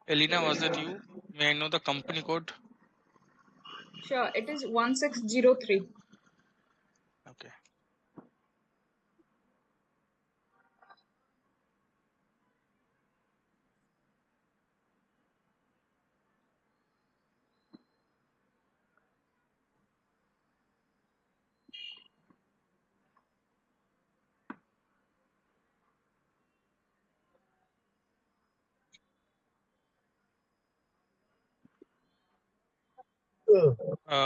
Elena, was that you? May I know the company code? Sure, it is 1603. Okay.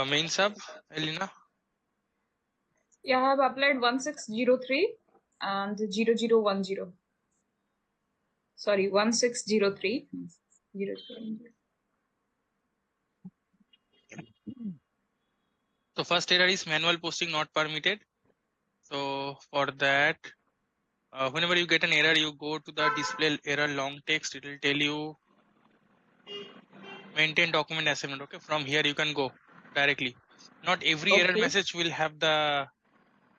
Main sub, Elena? Yeah, I have applied 1603 and 0010. Sorry, 1603. 0010. So first error is manual posting not permitted. So for that, whenever you get an error, you go to the display error long text. It will tell you maintain document assignment. Okay, from here you can go directly. Not every error Okay. message will have the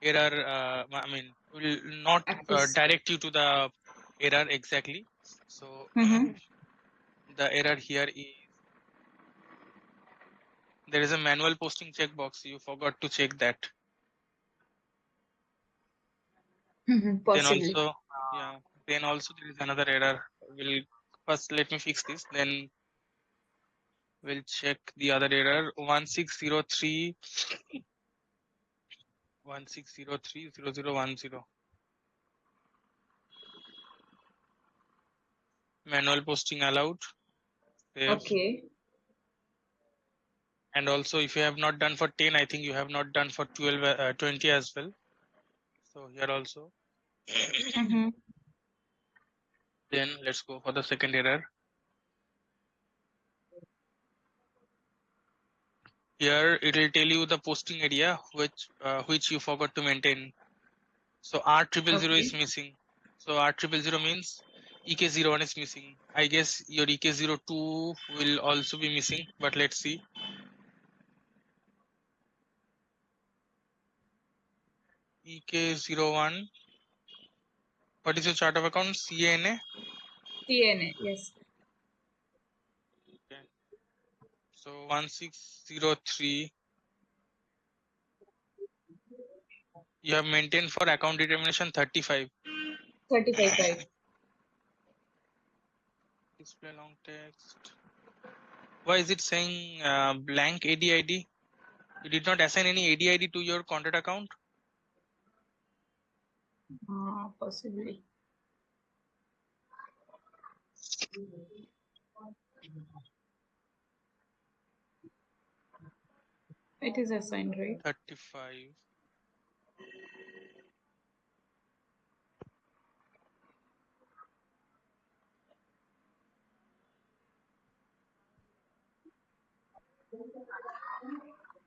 error. I mean, will not Access. direct you to the error exactly. So the error here is there is a manual posting checkbox. You forgot to check that. Then Possibly. also, yeah. Then also there is another error. Will first let me fix this. Then we'll check the other error. 1603 0010. Manual posting allowed. Save. Okay. And also, if you have not done for 10, I think you have not done for 12, 20 as well. So here also. Then let's go for the second error. Here it will tell you the posting area which you forgot to maintain. So R000 is Okay. missing. So R000 means EK01 is missing. I guess your EK02 will also be missing, but let's see. EK01. What is your chart of account? CANA? CNA, yes. Okay. So 1603. You have maintained for account determination 35. 35, right. Display long text. Why is it saying blank ADID? You did not assign any ADID to your contact account? Possibly. It is assigned, right? 35.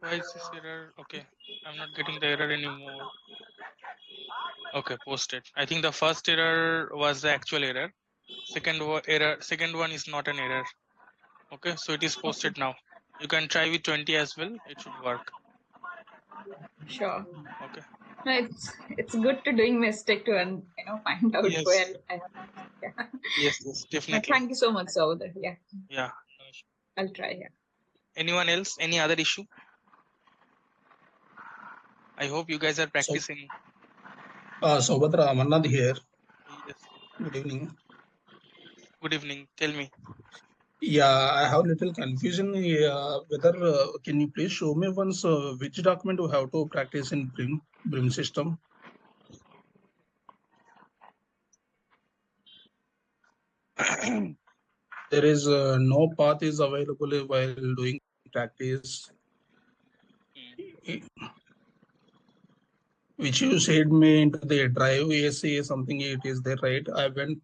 Why is this error? Okay, I'm not getting the error anymore. Okay, posted. I think the first error was the actual error. Second one is not an error. Okay, so it is posted now. You can try with 20 as well. It should work. Sure. Okay. No, it's good to doing mistake to find out Yes. where I yeah. Yes, definitely. Thank you so much, Saudar. Yeah. Yeah. I'll try. Yeah. Anyone else? Any other issue? I hope you guys are practicing. Saubhadra Amarnath here. Yes. Good evening. Good evening. Tell me. Yeah, I have little confusion whether can you please show me once which document we have to practice in BRIM system? There is no path is available while doing practice. Which you said me into the drive ACA something it is there, right? I went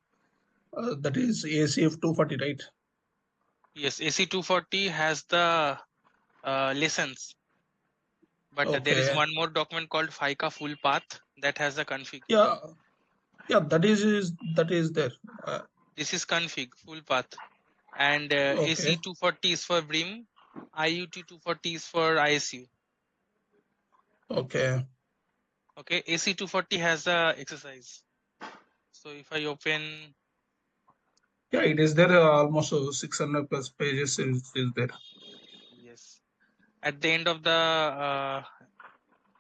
that is ACF 240, right? Yes, AC 240 has the lessons, but there is Okay. one more document called FICA full path that has the config. Yeah, that is there. This is config full path, and AC 240 is for BRIM, IUT 240 is for ISU. Okay. Okay, AC 240 has the exercise. So if I open Yeah, it is there. Almost 600 plus pages is there. Yes. At the end of the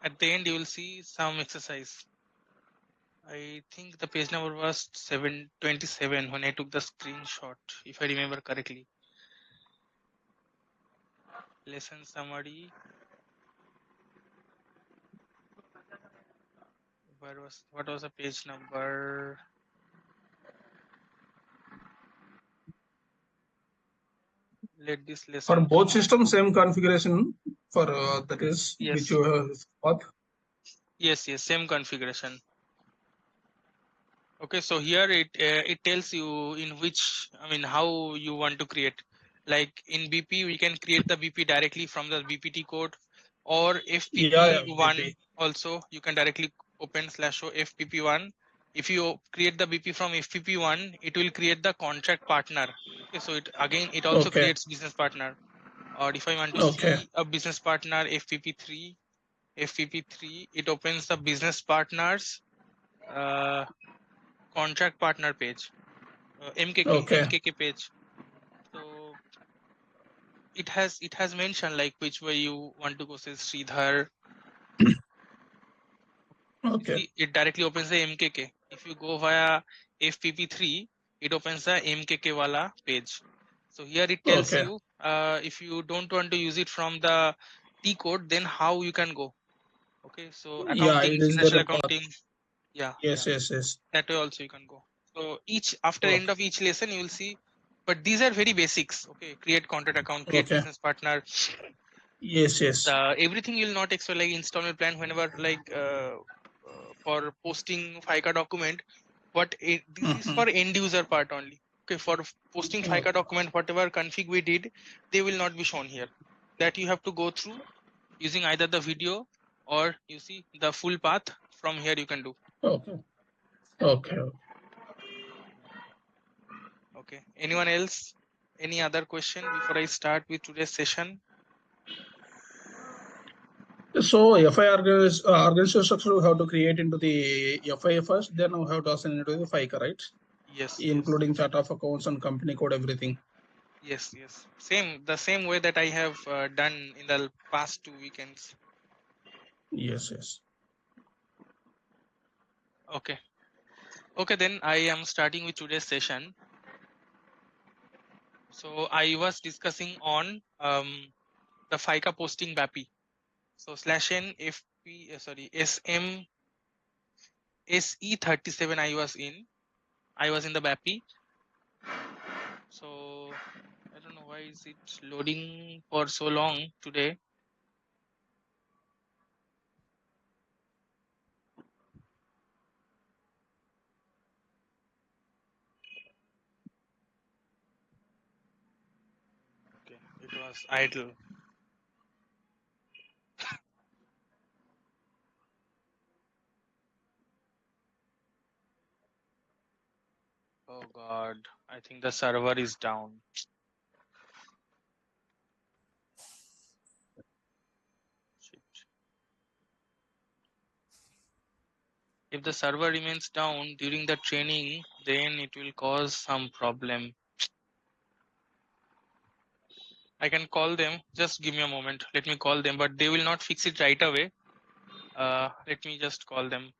at the end you will see some exercise. I think the page number was 727 when I took the screenshot, if I remember correctly. Lesson summary. What was the page number? Let this For lesson both come. systems, same configuration for that is which Yes. you have got. Yes, same configuration. Okay, so here it tells you in which, I mean, how you want to create. Like in BP, we can create the BP directly from the BPT code, or Yeah, FPP1 BP. also you can directly open /o FPP1. If you create the BP from FPP1, it will create the contract partner. Okay, so it also Okay. creates business partner. Or if I want to Okay. see a business partner FPP3, it opens the business partners uh, contract partner page, Okay. MKK page. So it has mentioned like which way you want to go. Says Sridhar. You Okay. see, it directly opens the MKK. If you go via FPP3, it opens the MKK wala page. So here it tells Okay. you if you don't want to use it from the T code, then how you can go. Okay, so Yeah, accounting, it is there financial a path. accounting, yeah, Yes, yes, yes. that way also you can go. So after Okay. end of each lesson you will see, but these are very basics. Okay, create contract account, create Okay. business partner. Yes, yes. Everything you will not expect, like installment plan whenever like for posting FICA document. This is Mm-hmm. for end user part only. Okay, for posting FICA document, whatever config we did, they will not be shown here. That you have to go through using either the video or you see the full path from here you can do. Okay. Okay. Okay, anyone else, any other question before I start with today's session? So FI organization structure we have to create into the FI first, then we have to assign into the FICA, right? Yes, Including chart of accounts and company code, everything. yes, the same way that I have done in the past 2 weekends. Yes, yes. Okay, then I am starting with today's session. So I was discussing on the FICA posting BAPI. So /n FP SM SE37 I was in the BAPI. So I don't know why is it loading for so long today. Okay, it was idle. Oh God, I think the server is down. Shit. If the server remains down during the training, then it will cause some problem. I can call them. Just give me a moment. Let me call them, but they will not fix it right away. Let me just call them.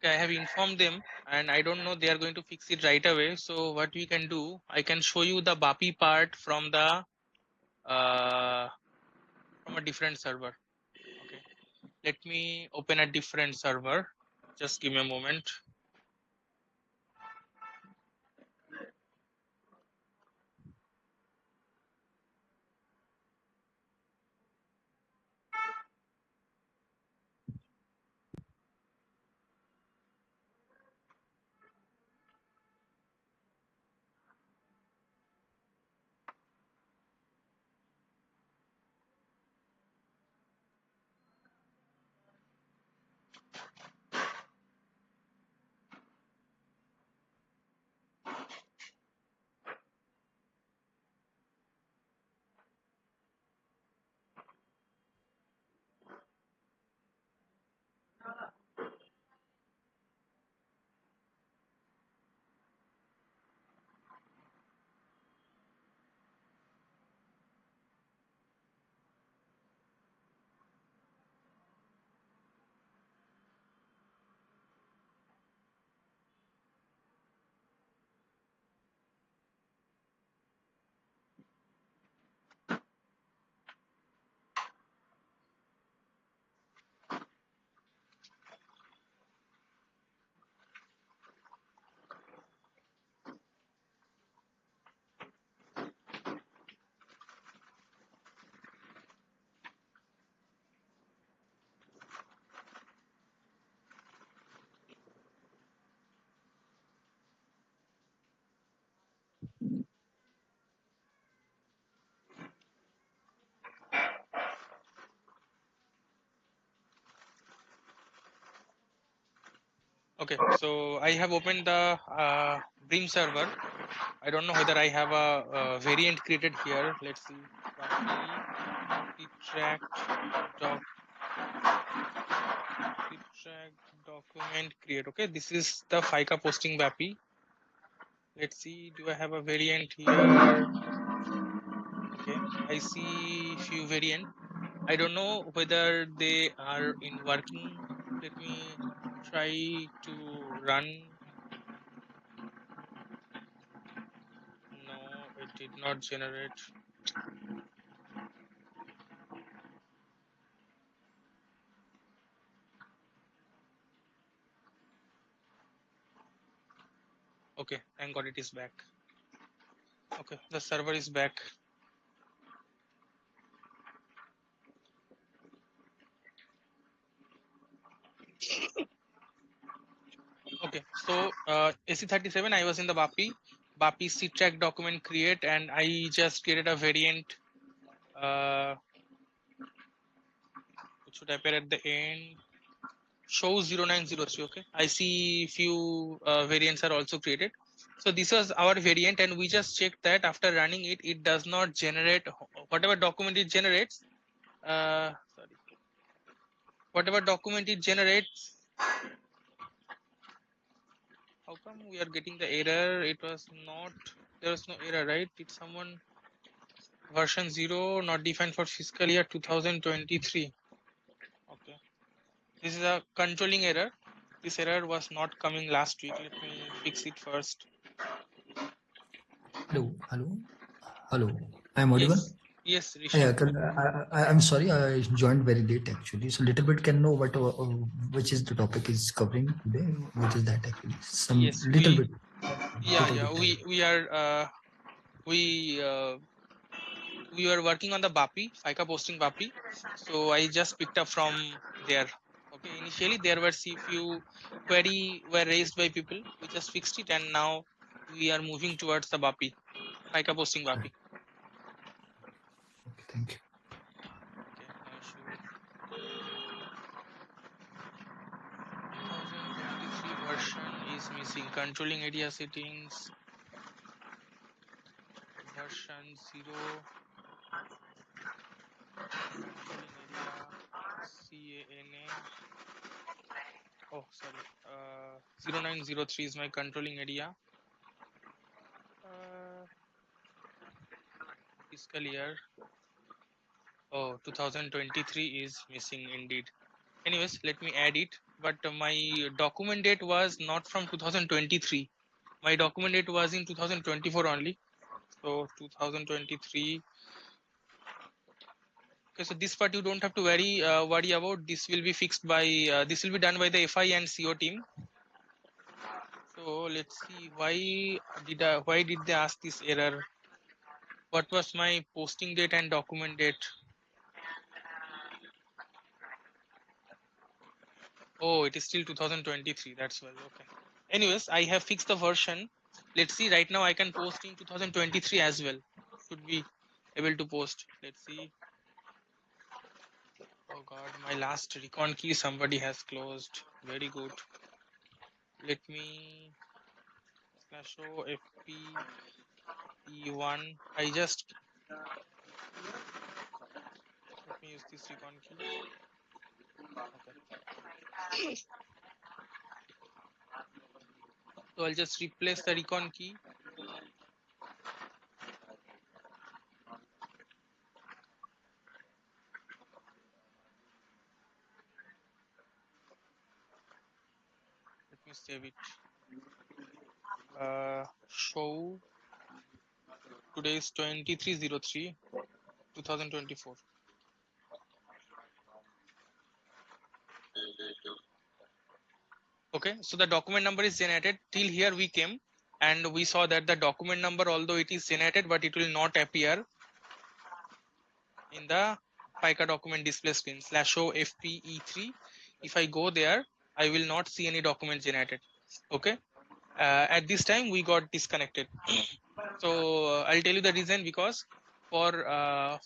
Okay, I have informed them and I don't know they are going to fix it right away. So what we can do, I can show you the BAPI part from the from a different server. Okay, let me open a different server. Just give me a moment. Okay, so I have opened the Brim server. I don't know whether I have a variant created here. Let's see. BAPI retract doc retract document create. Okay, this is the FICA posting BAPI. Let's see. Do I have a variant here? Okay, I see few variant. I don't know whether they are in working. Let me try to run. No, it did not generate. Okay, thank God it is back. Okay, the server is back. Okay, so AC37, I was in the BAPI C track document create, and I just created a variant which should appear at the end. Show 0903. Okay, I see few variants are also created. So this was our variant, and we just checked that after running it, it does not generate whatever document it generates. Sorry, whatever document it generates. How come we are getting the error? It was not, there was no error, right? Did someone version 0 not defined for fiscal year 2023? Okay, this is a controlling error. This error was not coming last week. Let me fix it first. Hello, hello, hello. I'm audible. Yes, Rishi. Yeah, I'm sorry, I joined very late actually. So little bit can know what which is the topic is covering today. Which is that actually? Some Yes, little bit. yeah, Little bit time. we were working on the BAPI, FICA posting BAPI. So I just picked up from there. Okay, initially there were few query were raised by people. We just fixed it, and now we are moving towards the BAPI, FICA posting BAPI. Okay, thank you. Okay, no issue. 2023 version is missing. Controlling area settings, version 0, controlling area, CANA. Oh, sorry. 0903 is my controlling area. Fiscal year. Oh, 2023 is missing indeed. Anyways, let me add it. But my document date was not from 2023. My document date was in 2024 only. So 2023. Okay, so this part you don't have to worry about. This will be fixed by this will be done by the FI and CO team. So let's see why did they ask this error? What was my posting date and document date? Oh, it is still 2023. That's well. Okay. Anyways, I have fixed the version. Let's see. Right now, I can post in 2023 as well. Should be able to post. Let's see. Oh God, my last recon key somebody has closed. Very good. Let me /o fp e1. Let me use this recon key. Okay. So I'll just replace the recon key. Let me save it. Show today is 2303 2024. Okay, so the document number is generated. Till here we came and we saw that the document number, although it is generated, but it will not appear in the FICA document display screen /o fpe3. If I go there, I will not see any document generated. Okay, at this time we got disconnected. So I'll tell you the reason, because for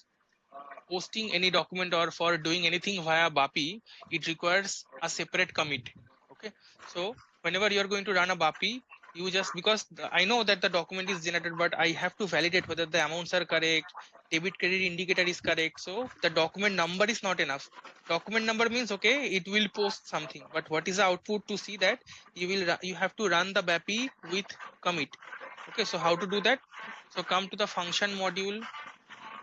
posting any document or for doing anything via BAPI, it requires a separate commit. Okay, so whenever you are going to run a BAPI, you just, because I know that the document is generated, but I have to validate whether the amounts are correct, debit credit indicator is correct. So the document number is not enough. Document number means, okay, it will post something, but what is the output? To see that, you have to run the BAPI with commit. Okay, so how to do that? So come to the function module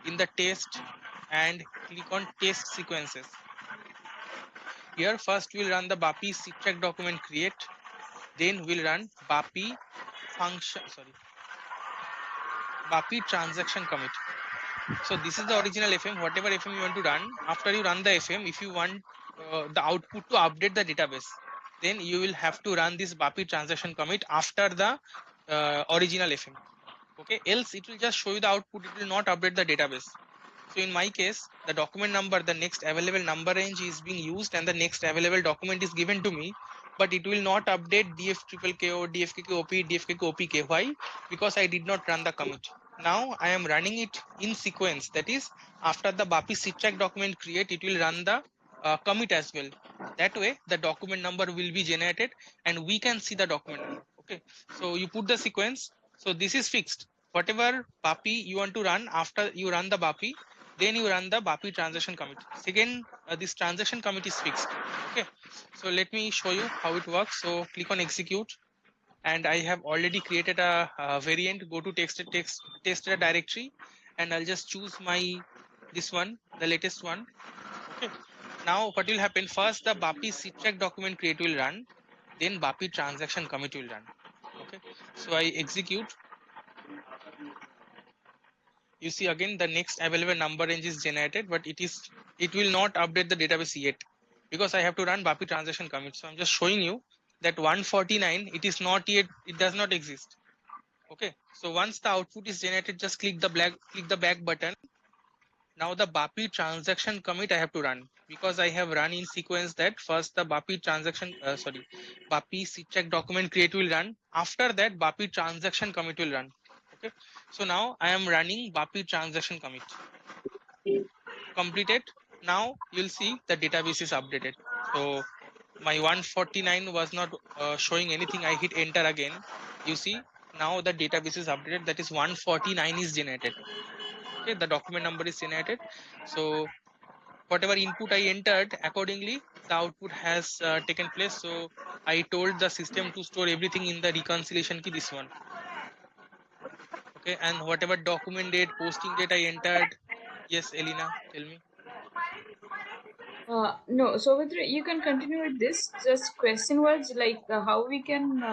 in the test and click on test sequences. Here first we'll run the BAPI CTRAC document create, then we'll run BAPI transaction commit. So this is the original FM. Whatever FM you want to run, after you run the FM, if you want the output to update the database, then you will have to run this BAPI transaction commit after the original FM. Okay, else it will just show you the output, it will not update the database. So in my case, the document number, the next available number range is being used and the next available document is given to me, but it will not update DFKKO, DFKKOP, DFKKOPK. Why? Because I did not run the commit. Now I am running it in sequence. That is, after the BAPI CTRAC document create, it will run the commit as well. That way, the document number will be generated and we can see the document number. Okay. So you put the sequence. So this is fixed. Whatever BAPI you want to run, after you run the BAPI, then you run the BAPI transaction commit. Second, this transaction commit is fixed. Okay, so let me show you how it works. So click on execute, and I have already created a variant. Go to test directory, and I'll just choose my this one, the latest one. Okay, now what will happen? First, the BAPI CTRAC document create will run, then BAPI transaction commit will run. Okay, so I execute. You see again the next available number range is generated, but it will not update the database yet because I have to run BAPI transaction commit. So I'm just showing you that 149, it is not yet, it does not exist. Okay, so once the output is generated, just click the back button. Now the BAPI transaction commit I have to run, because I have run in sequence that first the BAPI transaction BAPI CTRAC document create will run. After that, BAPI transaction commit will run. Okay, so now I am running BAPI transaction commit. Completed. Now you'll see the database is updated. So my 149 was not showing anything. I hit enter again. You see now the database is updated. That is 149 is generated. Okay, the document number is generated. So whatever input I entered, accordingly the output has taken place. So I told the system to store everything in the reconciliation key, this one. Okay, and whatever document date, posting date I entered. Yes, Elena, tell me. No, so you can continue with this. Just question was like how we can.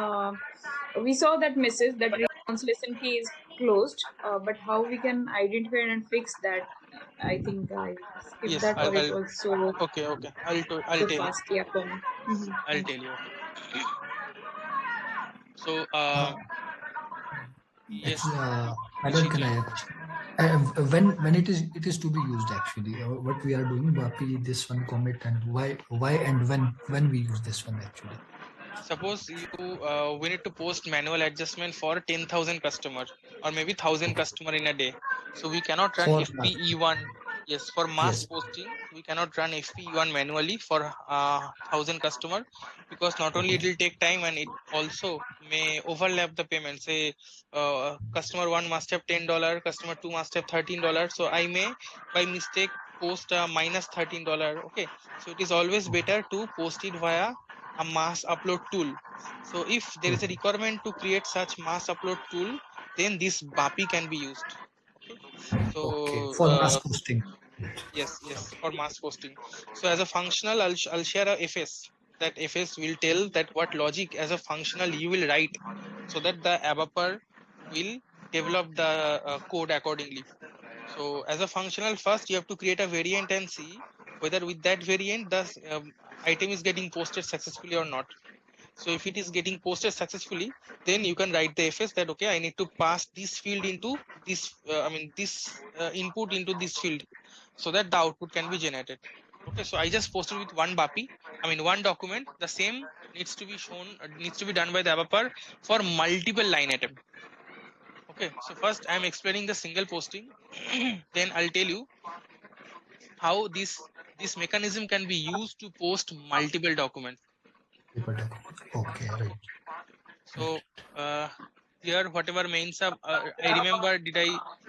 We saw that message that reconciliation key is closed, but how we can identify and fix that? I think I skipped Yes, that, or it was so okay. I'll so tell you. fast. Yeah, for me. I'll Thank tell you. you. Okay. So yes, Actually, Alan, can Nishit. I have a question? When it is to be used actually, what we are doing, BAPI, this one commit, and why and when we use this one actually. Suppose you we need to post manual adjustment for 10,000 customer or maybe 1,000 Okay. customer in a day. So we cannot run For FPE1. Yes, for mass yes. posting, we cannot run FPE1 manually for 1,000 customer, because not only Okay. it will take time and it also may overlap the payment. Say customer one must have $10, customer two must have $13. So I may by mistake post minus $13. Okay, so it is always better to post it via a mass upload tool. So if there is a Okay. requirement to create such mass upload tool, then this BAPI can be used. Okay, Okay. so For mass posting. yes, for mass posting. So as a functional, I'll share a FS. That FS will tell that what logic as a functional you will write, so that the developer will develop the code accordingly. So as a functional, first you have to create a variant and see whether with that variant the item is getting posted successfully or not. So if it is getting posted successfully, then you can write the FS that okay, I need to pass this field into this, this input into this field, so that the output can be generated. Okay, so I just posted with one BAPI, one document. The same needs to be shown, needs to be done by the developer for multiple line item. Okay, so first I am explaining the single posting, then I'll tell you how this mechanism can be used to post multiple documents. Okay. Right. So here whatever mains up, I remember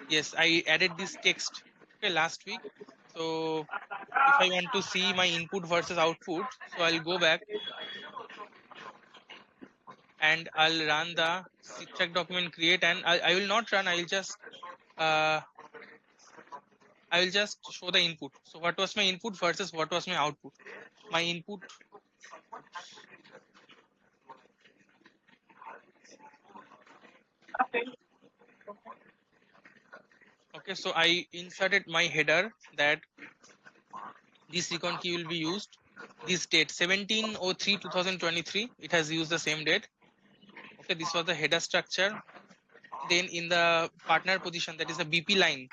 yes, I added this text, okay, last week. So if I want to see my input versus output, so I'll go back and I'll run the check document create, and I will not run, uh, I will just show the input. So what was my input versus what was my output. My input, okay, so I inserted my header that this recon key will be used. This date 17/03/2023, it has used the same date. Okay, this was the header structure. Then in the partner position, that is the BP line,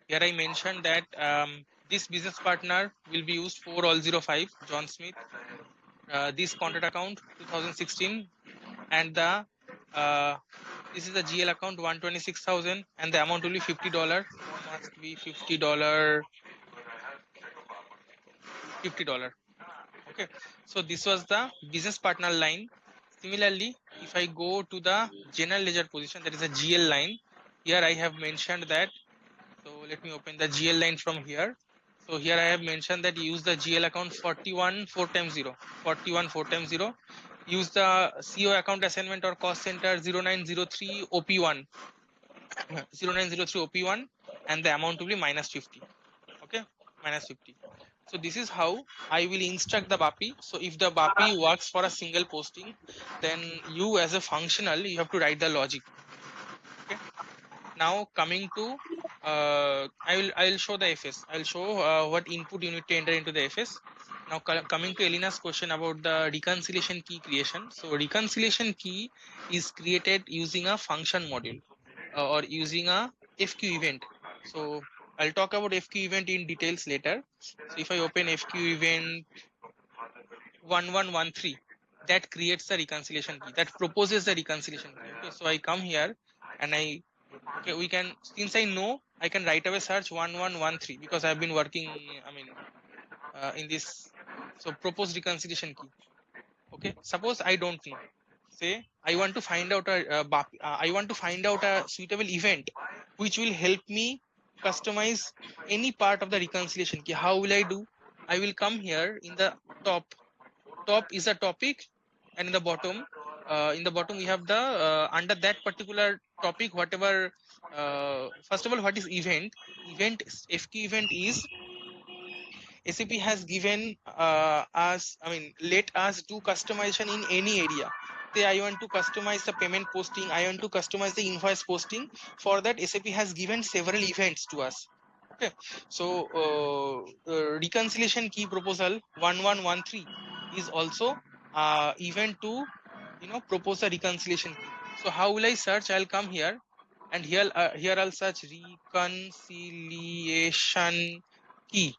here I mentioned that this business partner will be used for all 05 John Smith. This contract account 2016, and the this is the GL account 126,000, and the amount will be $50. Must be $50. $50. Okay, so this was the business partner line. Similarly, if I go to the general ledger position, that is a GL line, here I have mentioned that. So let me open the GL line from here. So here I have mentioned that use the GL account 41 4 times 0, 41 4 times 0. Use the CO account assignment or cost center 0903 OP1, 0903 OP1, and the amount will be minus 50. Okay, minus 50. So this is how I will instruct the BAPI. So if the BAPI works for a single posting, then you as a functional, you have to write the logic. Okay. Now coming to, I'll show the FS. I'll show what input you need to enter into the FS. Now coming to Elina's question about the reconciliation key creation. So reconciliation key is created using a function module or using a FQ event. So I'll talk about FQ event in details later. So if I open FQ event 1113, that creates the reconciliation key, that proposes the reconciliation key. Okay, so I come here and okay, we can, since I know, I can right away search 1113 because I've been working, in this. So propose reconciliation key. Okay, suppose I don't know. Say I want to find out I want to find out a suitable event which will help me customize any part of the reconciliation key. How will I do? I will come here in the top. Top is a topic, and in the bottom we have the under that particular topic, whatever. First of all, what is event? FQ event is SAP has given let us do customization in any area. Say I want to customize the payment posting, I want to customize the invoice posting. For that, SAP has given several events to us. Okay, so reconciliation key proposal 1113 is also event to propose a reconciliation key. So how will I search? I'll come here, and here I'll search reconciliation key.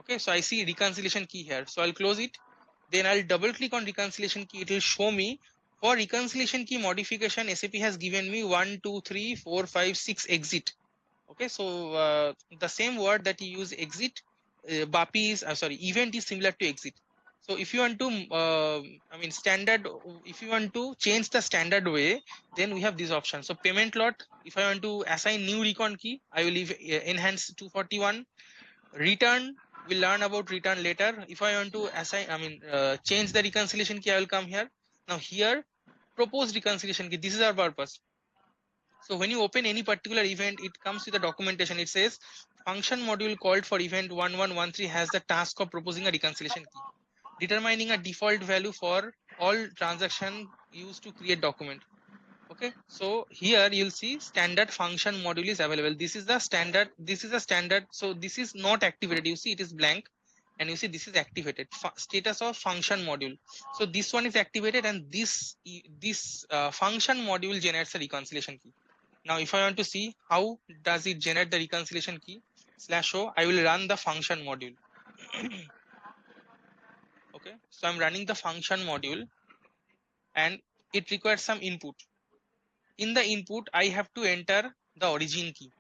Okay, so I see reconciliation key here, so I'll close it. Then I'll double click on reconciliation key. It will show me for reconciliation key modification, SAP has given me 1 2 3 4 5 6 exit. Okay, so the same word that you use, exit, BAPI is event is similar to exit. So if you want to standard, if you want to change the standard way, then we have this option. So payment lot, if I want to assign new recon key, I will leave enhance 241. Return, we'll learn about return later. If I want to assign change the reconciliation key, I will come here. Now here, propose reconciliation key, this is our purpose. So when you open any particular event, it comes with a documentation. It says function module called for event 1113 has the task of proposing a reconciliation key, determining a default value for all transaction used to create document. Okay, so here you'll see standard function module is available. This is the standard. This is a standard. So this is not activated. You see it is blank, and you see this is activated. Status of function module. So this one is activated, and this function module generates a reconciliation key. Now, if I want to see how does it generate the reconciliation key /o, I will run the function module. Okay, so I'm running the function module, and it requires some input. In the input, I have to enter the origin key.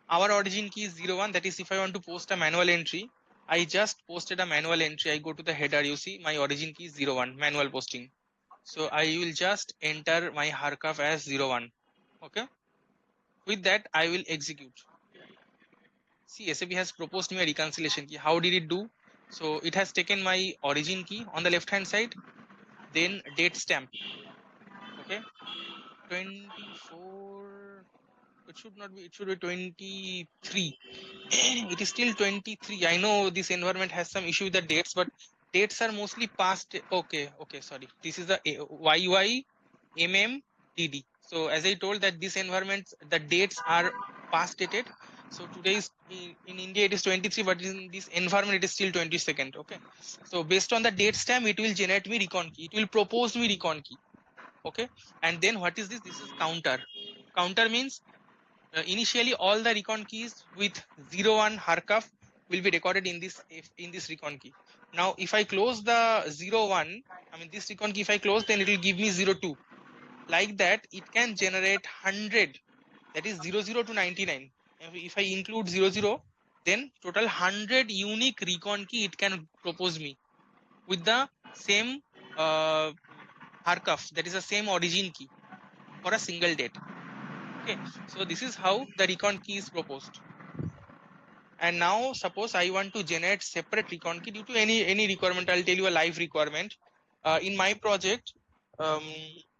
Our origin key is 01. That is, if I want to post a manual entry, I just posted a manual entry. I go to the header, you see my origin key is 01, manual posting. So I will just enter my Harkaf as 01. Okay. With that, I will execute. See, SAP has proposed me a reconciliation key. How did it do? So it has taken my origin key on the left hand side, then date stamp. Okay. 24. It should not be, it should be 23. It is still 23. I know this environment has some issue with the dates, but dates are mostly past. Okay, sorry. This is the YY MMDD. So as I told that this environment, the dates are past dated. So today is in India it is 23, but in this environment it is still 22nd. Okay. So based on the date stamp, it will generate me recon key. It will propose me recon key. Okay. And then what is this? This is counter. Counter means initially all the recon keys with 01 Harkaf will be recorded in this recon key. Now if I close the 01, this recon key, if I close, then it will give me 02. Like that, it can generate 100, that is 00 to 99. If I include 00, then total 100 unique recon key it can propose me with the same Harkaf, that is the same origin key for a single date. Okay, so this is how the recon key is proposed. And now suppose I want to generate separate recon key due to any requirement. I'll tell you a live requirement. In my project,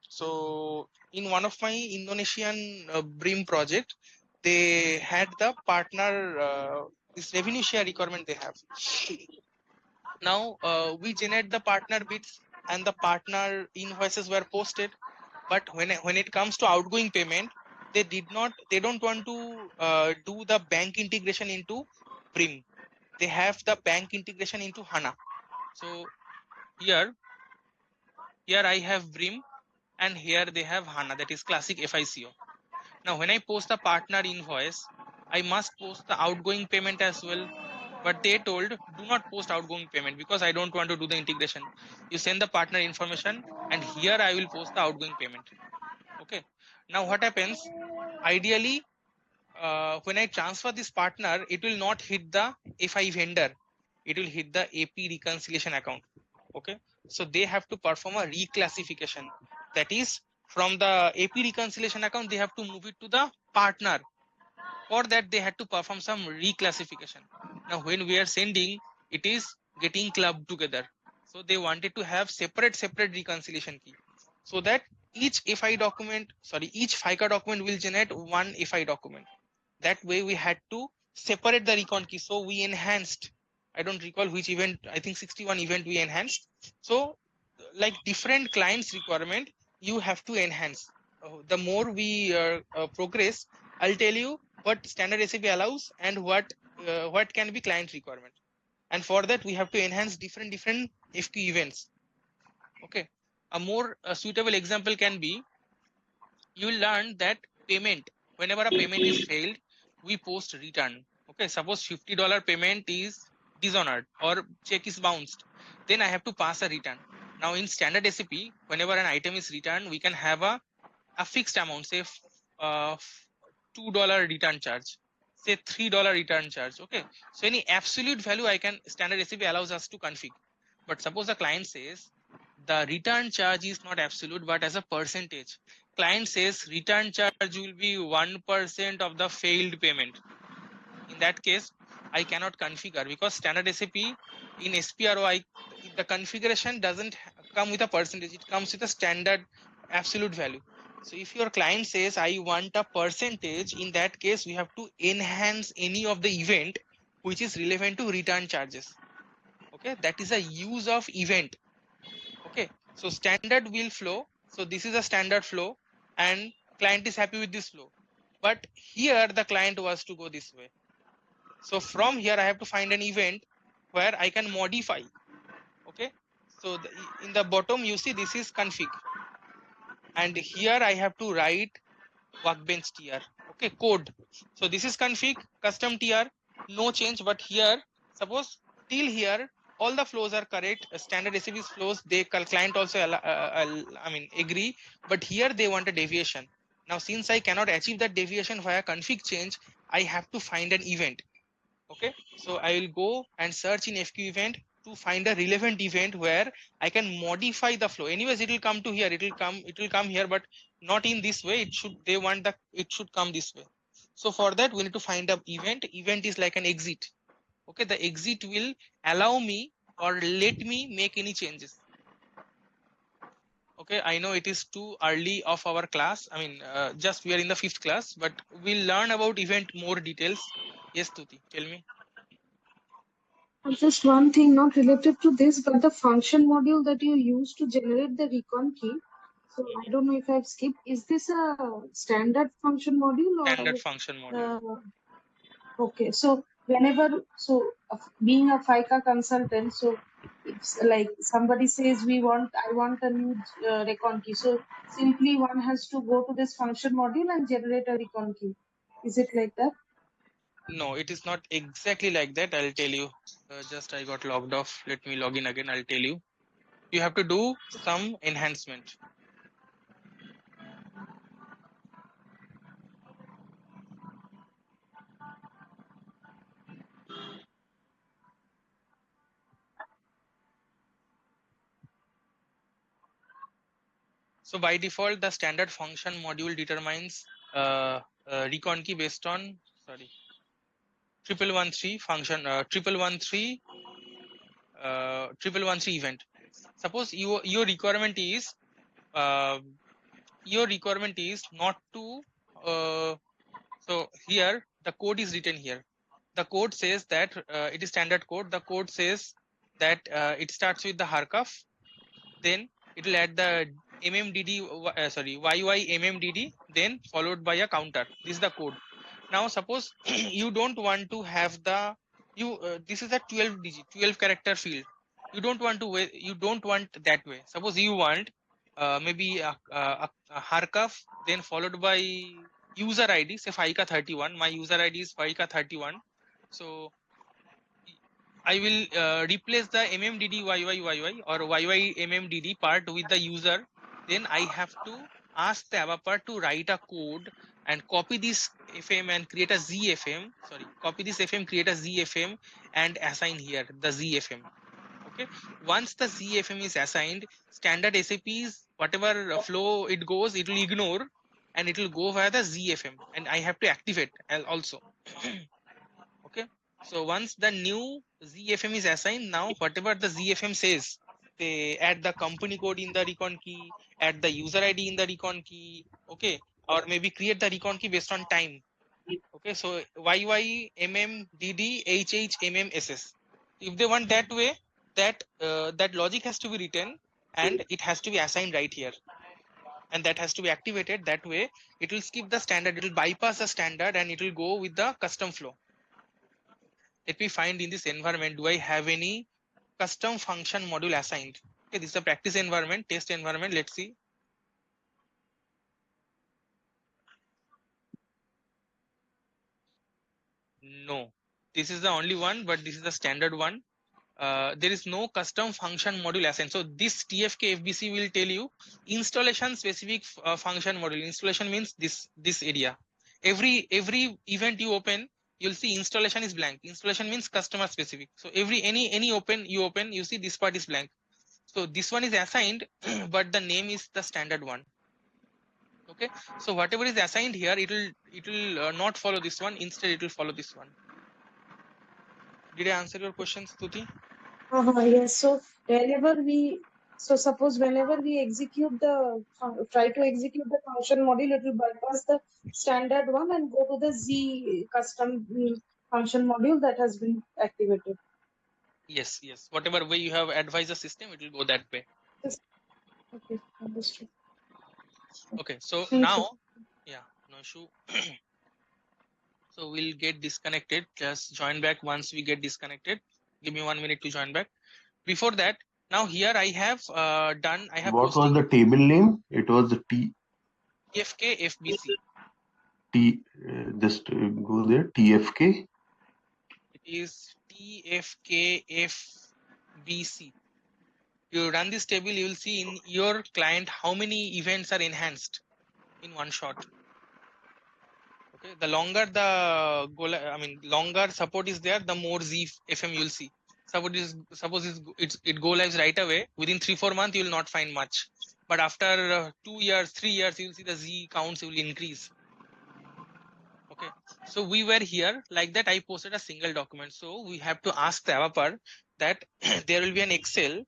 so in one of my Indonesian BRIM project, they had the partner, this revenue share requirement they have. Now we generate the partner bits and the partner invoices were posted, but when it comes to outgoing payment, they don't want to do the bank integration into BRIM. They have the bank integration into HANA. So here I have BRIM, and here they have HANA, that is classic FICO. Now when I post the partner invoice, I must post the outgoing payment as well. But they told, do not post outgoing payment because I don't want to do the integration. You send the partner information, and here I will post the outgoing payment. Okay. Now what happens? Ideally, when I transfer this partner, it will not hit the FI vendor. It will hit the AP reconciliation account. Okay. So they have to perform a reclassification. That is, from the AP reconciliation account, they have to move it to the partner. For that, they had to perform some reclassification. Now, when we are sending, it is getting clubbed together. So they wanted to have separate reconciliation key, so that each FI document, each FICA document will generate one FI document. That way, we had to separate the recon key. So we enhanced, I don't recall which event, I think 61 event we enhanced. So like different clients requirement, you have to enhance. The more we progress, I'll tell you what standard SAP allows and what can be client requirement. And for that, we have to enhance different FQ events. Okay. A more suitable example can be, you will learn that payment, whenever a payment is failed, we post return. Okay. Suppose $50 payment is dishonored or check is bounced. Then I have to pass a return. Now in standard SAP, whenever an item is returned, we can have a fixed amount, say $2 return charge, say $3 return charge. Okay. So any absolute value I can, standard SAP allows us to configure. But suppose the client says the return charge is not absolute, but as a percentage. Client says return charge will be 1% of the failed payment. In that case, I cannot configure, because standard SAP in SPRO, the configuration doesn't come with a percentage. It comes with a standard absolute value. So if your client says I want a percentage, in that case, we have to enhance any of the event which is relevant to return charges. Okay, that is a use of event. Okay, so standard will flow. So this is a standard flow and client is happy with this flow. But here the client was to go this way. So from here, I have to find an event where I can modify. Okay. So in the bottom, you see this is config. And here I have to write workbench tr. Okay, code. So this is config, custom tr, no change. But here, suppose till here, all the flows are correct. Standard SAP's flows, they client also, agree. But here they want a deviation. Now, since I cannot achieve that deviation via config change, I have to find an event. Okay, so I will go and search in FQ event to find a relevant event where I can modify the flow. Anyways, it will come to here, it will come here, but not in this way. It should come this way. So for that, we need to find an event. Event is like an exit. Okay, the exit will allow me or let me make any changes. Okay, I know it is too early of our class. I mean, just we are in the 5th class, but we'll learn about event more details. Yes, Tuti, tell me. Just one thing not related to this, but the function module that you use to generate the recon key. So I don't know if I've skipped. Is this a standard function module or? Standard function module. Okay, so being a FICA consultant, so it's like somebody says I want a new recon key. So simply one has to go to this function module and generate a recon key. Is it like that? No, it is not exactly like that. I'll tell you. Just I got logged off. Let me log in again. I'll tell you. You have to do some enhancement. So by default, the standard function module determines recon key based on 1113 function 1113 1113 event. Suppose your requirement is not to so here the code is written here. The code says that it is standard code. The code says that it starts with the harkaf, then it will add the YY MMDD, then followed by a counter. This is the code. Now suppose you don't want to have the this is a 12 character field. You don't want that way. Suppose you want maybe a harkaf, then followed by user ID, say FICA 31. My user ID is FICA 31. So I will replace the MMDD YY or YY MMDD part with the user. Then I have to ask the ABAPer to write a code and copy this FM and create a ZFM. Copy this FM, create a ZFM and assign here the ZFM. Okay. Once the ZFM is assigned, standard SAP's whatever flow it goes, it will ignore and it will go via the ZFM, and I have to activate also. Okay. So once the new ZFM is assigned, now whatever the ZFM says, they add the company code in the recon key, add the user ID in the recon key, okay, or maybe create the recon key based on time. Okay, so YY MM DD HH MM SS. If they want that way, that logic has to be written and it has to be assigned right here, and that has to be activated. That way it will skip the standard, it will bypass the standard, and it will go with the custom flow. Let me find in this environment, do I have any custom function module assigned? Okay, this is a practice environment, test environment. Let's see. No, this is the only one, but this is the standard one. There is no custom function module assigned. So this TFK FBC will tell you installation specific function module. Installation means this area. Every event you open, you'll see installation is blank. Installation means customer specific. So any open you see this part is blank. So this one is assigned, but the name is the standard one. Okay, so whatever is assigned here, it will not follow this one. Instead, it will follow this one. Did I answer your question, Stuti? Yes. So suppose whenever we execute try to execute the function module, it will bypass the standard one and go to the Z custom function module that has been activated. Yes, yes. Whatever way you have advised the system, it will go that way. Yes. Okay, understood. Okay, so Thank now, you. yeah, no issue. So we'll get disconnected. Just join back once we get disconnected. Give me 1 minute to join back. Before that, now here I have What was posted the table name? It was the TFK FBC. just go there, TFK. It is TFK FBC. You run this table, you will see in your client how many events are enhanced in one shot. Okay, the longer the longer support is there, the more ZFM you'll see. Suppose it go lives right away. Within 3-4 months, you will not find much. But after 2 years, 3 years, you will see the Z counts will increase. Okay, so we were here like that. I posted a single document. So we have to ask the developer that there will be an Excel